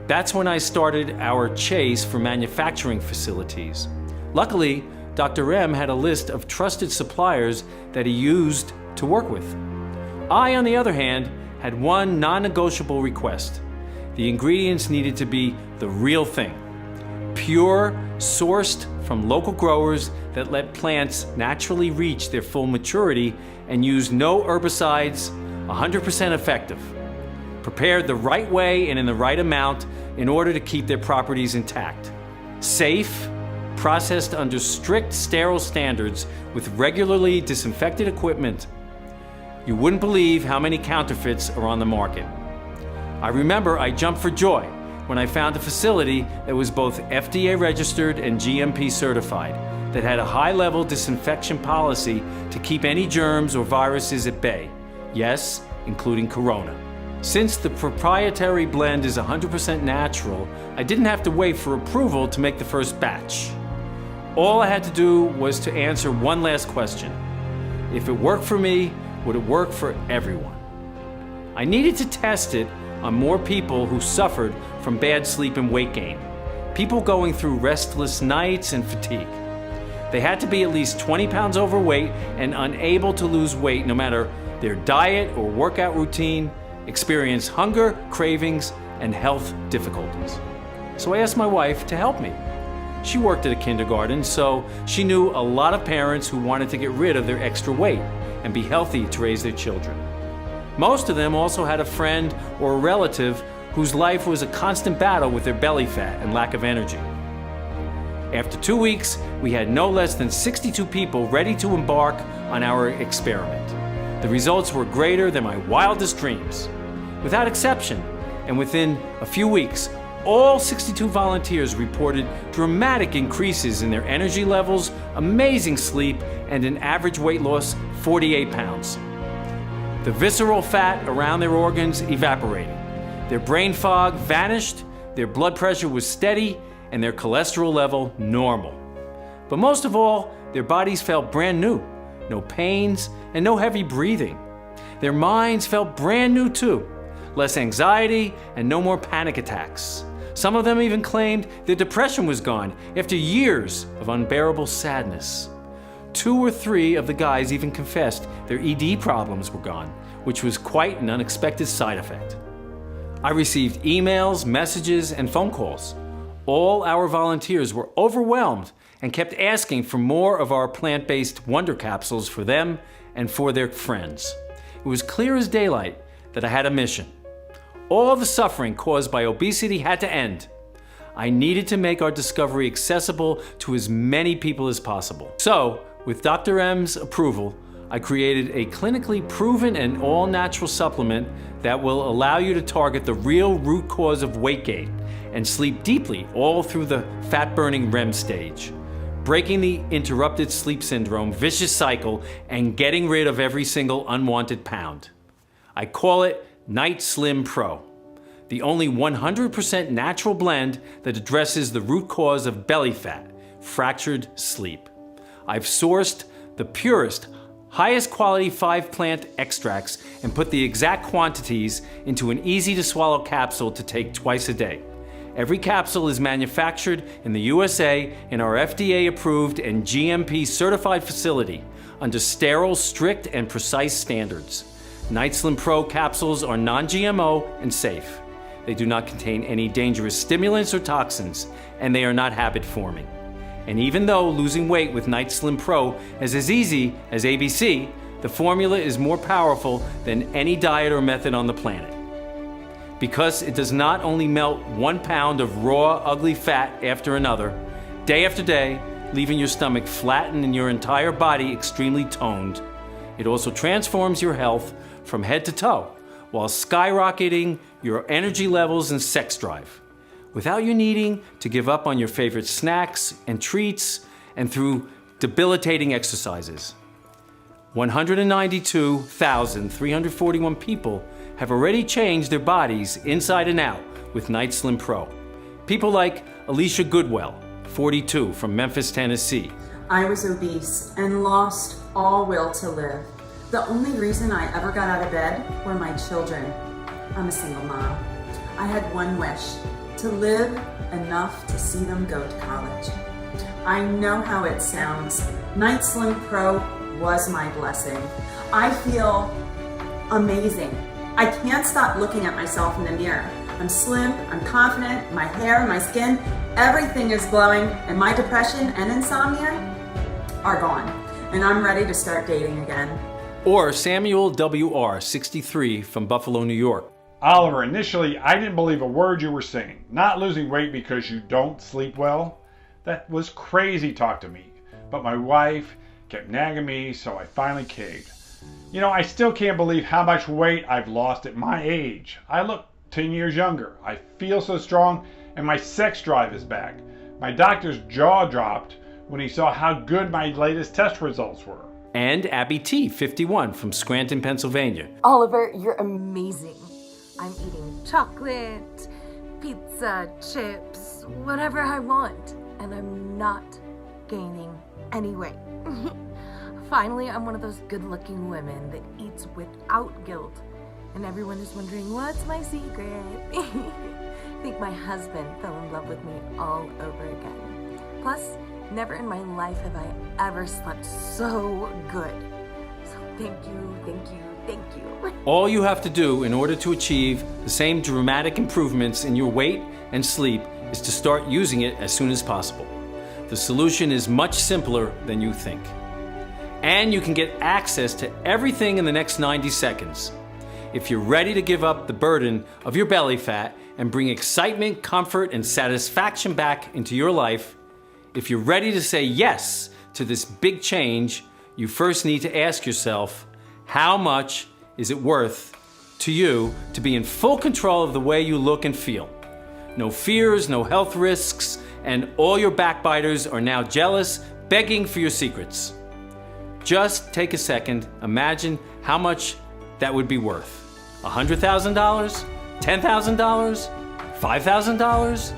That's when I started our chase for manufacturing facilities. Luckily, Dr. M had a list of trusted suppliers that he used to work with. I, on the other hand, had one non-negotiable request. The ingredients needed to be the real thing. Pure, sourced from local growers that let plants naturally reach their full maturity and use no herbicides, 100% effective. Prepared the right way and in the right amount in order to keep their properties intact. Safe, processed under strict sterile standards with regularly disinfected equipment. You wouldn't believe how many counterfeits are on the market. I remember I jumped for joy when I found a facility that was both FDA registered and GMP certified, that had a high-level disinfection policy to keep any germs or viruses at bay. Yes, including corona. Since the proprietary blend is 100% natural, I didn't have to wait for approval to make the first batch. All I had to do was to answer one last question. If it worked for me, would it work for everyone? I needed to test it on more people who suffered from bad sleep and weight gain. People going through restless nights and fatigue. They had to be at least 20 pounds overweight and unable to lose weight no matter their diet or workout routine, experience hunger, cravings, and health difficulties. So I asked my wife to help me. She worked at a kindergarten, so she knew a lot of parents who wanted to get rid of their extra weight and be healthy to raise their children. Most of them also had a friend or a relative whose life was a constant battle with their belly fat and lack of energy. After 2 weeks, we had no less than 62 people ready to embark on our experiment. The results were greater than my wildest dreams. Without exception, and within a few weeks, all 62 volunteers reported dramatic increases in their energy levels, amazing sleep, and an average weight loss 48 pounds. The visceral fat around their organs evaporated. Their brain fog vanished, their blood pressure was steady, and their cholesterol level normal. But most of all, their bodies felt brand new. No pains and no heavy breathing. Their minds felt brand new too. Less anxiety and no more panic attacks. Some of them even claimed their depression was gone after years of unbearable sadness. 2 or 3 of the guys even confessed their ED problems were gone, which was quite an unexpected side effect. I received emails, messages, and phone calls. All our volunteers were overwhelmed and kept asking for more of our plant-based Wonder Capsules for them and for their friends. It was clear as daylight that I had a mission. All the suffering caused by obesity had to end. I needed to make our discovery accessible to as many people as possible. So, with Dr. M's approval, I created a clinically proven and all-natural supplement that will allow you to target the real root cause of weight gain and sleep deeply all through the fat-burning REM stage, breaking the interrupted sleep syndrome vicious cycle and getting rid of every single unwanted pound. I call it Night Slim Pro, the only 100% natural blend that addresses the root cause of belly fat, fractured sleep. I've sourced the purest, highest quality 5-plant extracts and put the exact quantities into an easy-to-swallow capsule to take twice a day. Every capsule is manufactured in the USA in our FDA-approved and GMP-certified facility under sterile, strict, and precise standards. Night Slim Pro capsules are non-GMO and safe. They do not contain any dangerous stimulants or toxins, and they are not habit-forming. And even though losing weight with Night Slim Pro is as easy as ABC, the formula is more powerful than any diet or method on the planet. Because it does not only melt 1 pound of raw, ugly fat after another, day after day, leaving your stomach flattened and your entire body extremely toned, it also transforms your health from head to toe, while skyrocketing your energy levels and sex drive, without you needing to give up on your favorite snacks and treats, and through debilitating exercises. 192,341 people have already changed their bodies inside and out with Night Slim Pro. People like Alicia Goodwell, 42, from Memphis, Tennessee. I was obese and lost all will to live. The only reason I ever got out of bed were my children. I'm a single mom. I had one wish, to to live enough to see them go to college. I know how it sounds. Night Slim Pro was my blessing. I feel amazing. I can't stop looking at myself in the mirror. I'm slim, I'm confident, my hair, my skin, everything is glowing, and my depression and insomnia are gone. And I'm ready to start dating again. Or Samuel W.R., 63, from Buffalo, New York. Oliver, initially, I didn't believe a word you were saying. Not losing weight because you don't sleep well? That was crazy talk to me. But my wife kept nagging me, so I finally caved. You know, I still can't believe how much weight I've lost at my age. I look 10 years younger. I feel so strong, and my sex drive is back. My doctor's jaw dropped when he saw how good my latest test results were. And Abby T., 51, from Scranton, Pennsylvania. Oliver, you're amazing. I'm eating chocolate, pizza, chips, whatever I want, and I'm not gaining any weight. Finally, I'm one of those good-looking women that eats without guilt, and everyone is wondering, what's my secret? I think my husband fell in love with me all over again. Plus, never in my life have I ever slept so good. So thank you, thank you, thank you. All you have to do in order to achieve the same dramatic improvements in your weight and sleep is to start using it as soon as possible. The solution is much simpler than you think. And you can get access to everything in the next 90 seconds. If you're ready to give up the burden of your belly fat and bring excitement, comfort, and satisfaction back into your life, if you're ready to say yes to this big change, you first need to ask yourself, how much is it worth to you to be in full control of the way you look and feel? No fears, no health risks, and all your backbiters are now jealous, begging for your secrets. Just take a second, imagine how much that would be worth. $100,000? $10,000? $5,000?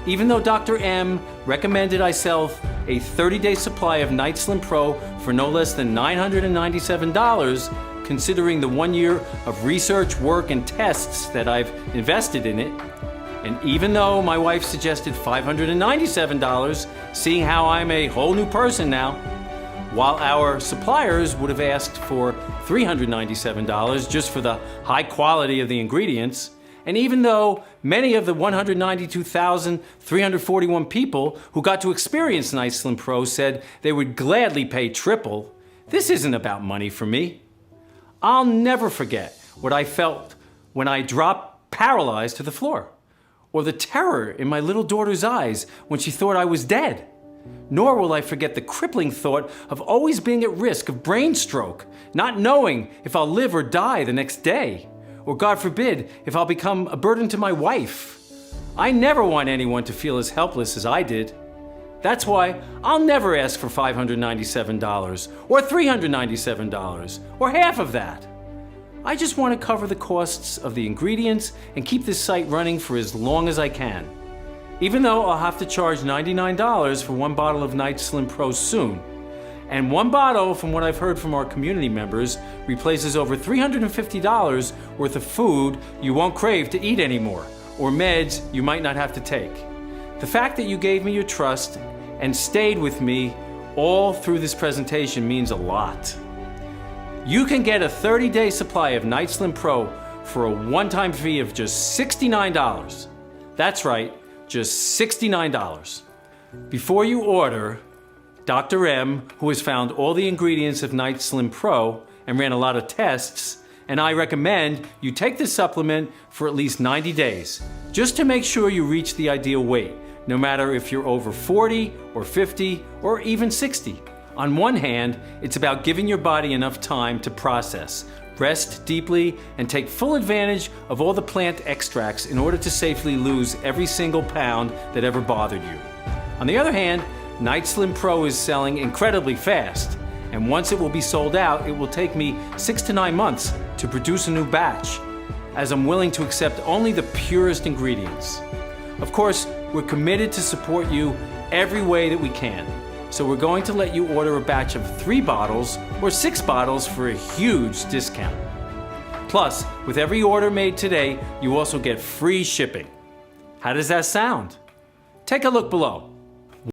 Even though Dr. M recommended I sell a 30-day supply of Night Slim Pro for no less than $997, considering the 1 year of research, work, and tests that I've invested in it, and even though my wife suggested $597, seeing how I'm a whole new person now, while our suppliers would have asked for $397 just for the high quality of the ingredients, and even though many of the 192,341 people who got to experience Night Slim Pro said they would gladly pay triple, this isn't about money for me. I'll never forget what I felt when I dropped paralyzed to the floor, or the terror in my little daughter's eyes when she thought I was dead. Nor will I forget the crippling thought of always being at risk of brain stroke, not knowing if I'll live or die the next day, or God forbid, if I'll become a burden to my wife. I never want anyone to feel as helpless as I did. That's why I'll never ask for $597 or $397 or half of that. I just want to cover the costs of the ingredients and keep this site running for as long as I can. Even though I'll have to charge $99 for one bottle of Night Slim Pro soon. And one bottle, from what I've heard from our community members, replaces over $350 worth of food you won't crave to eat anymore, or meds you might not have to take. The fact that you gave me your trust and stayed with me all through this presentation means a lot. You can get a 30-day supply of Night Slim Pro for a one-time fee of just $69. That's right, just $69. Before you order, Dr. M, who has found all the ingredients of Night Slim Pro and ran a lot of tests, and I recommend you take this supplement for at least 90 days, just to make sure you reach the ideal weight, no matter if you're over 40 or 50 or even 60. On one hand, it's about giving your body enough time to process, rest deeply, and take full advantage of all the plant extracts in order to safely lose every single pound that ever bothered you. On the other hand, Night Slim Pro is selling incredibly fast, and once it will be sold out, it will take me 6 to 9 months to produce a new batch, as I'm willing to accept only the purest ingredients. Of course, we're committed to support you every way that we can. So we're going to let you order a batch of 3 bottles or 6 bottles for a huge discount. Plus, with every order made today, you also get free shipping. How does that sound? Take a look below.